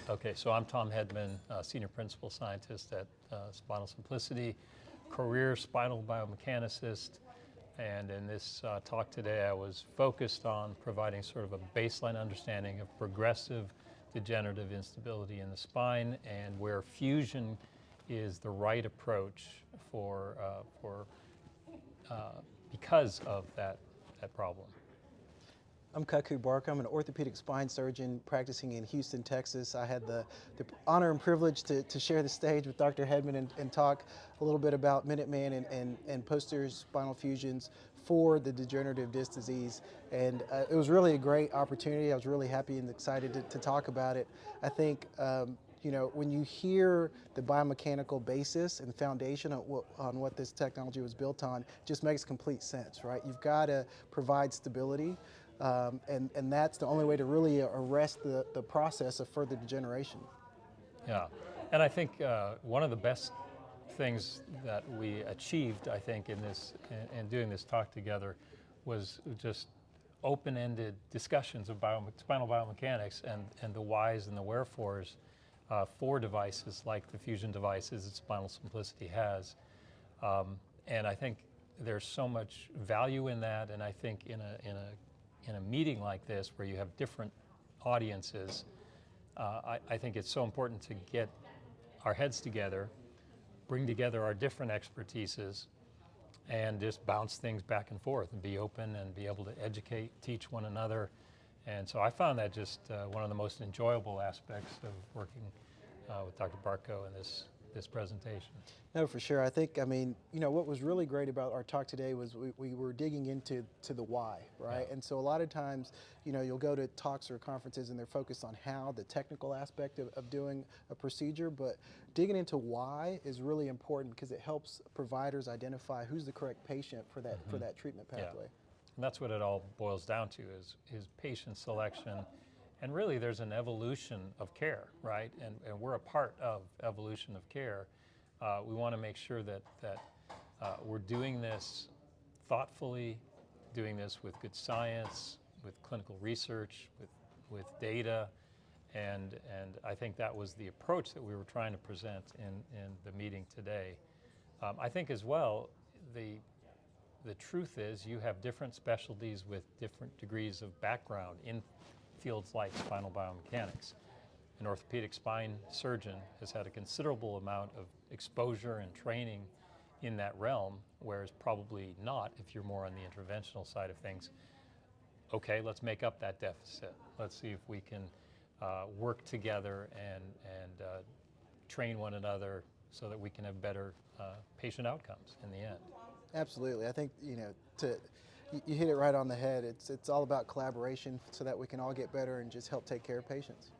Okay, so I'm Tom Hedman, Senior Principal Scientist at Spinal Simplicity, career spinal biomechanicist, and in this talk today I was focused on providing sort of a baseline understanding of progressive degenerative instability in the spine and where fusion is the right approach because of that problem. I'm Kaku Barkoh. I'm an orthopedic spine surgeon practicing in Houston, Texas. I had the honor and privilege to share the stage with Dr. Hedman and talk a little bit about Minuteman and posterior spinal fusions for the degenerative disc disease. And it was really a great opportunity. I was really happy and excited to talk about it. I think you know, when you hear the biomechanical basis and foundation on what this technology was built on, it just makes complete sense, right? You've got to provide stability, and that's the only way to really arrest the process of further degeneration. Yeah, and I think one of the best things that we achieved, I think, in doing this talk together was just open-ended discussions of spinal biomechanics and the whys and the wherefores for devices like the fusion devices that Spinal Simplicity has. And I think there's so much value in that, and I think in a meeting like this where you have different audiences, I think it's so important to get our heads together, bring together our different expertises, and just bounce things back and forth and be open and be able to educate, teach one another. And so I found that just one of the most enjoyable aspects of working with Dr. Barkoh in this presentation. No, for sure. I think, I mean, you know, what was really great about our talk today was we were digging into the why, right? Yeah. And so a lot of times, you know, you'll go to talks or conferences and they're focused on how, the technical aspect of doing a procedure, but digging into why is really important because it helps providers identify who's the correct patient for that treatment pathway. Yeah. And that's what it all boils down to is patient selection. And really there's an evolution of care, right? And we're a part of evolution of care. We want to make sure that we're doing this thoughtfully, doing this with good science, with clinical research, with data. And I think that was the approach that we were trying to present in the meeting today. I think as well, the truth is you have different specialties with different degrees of background in fields like spinal biomechanics. An orthopedic spine surgeon has had a considerable amount of exposure and training in that realm, whereas probably not if you're more on the interventional side of things. Okay, let's make up that deficit. Let's see if we can work together and train one another so that we can have better patient outcomes in the end. Absolutely. I think, you know, you hit it right on the head. It's all about collaboration so that we can all get better and just help take care of patients.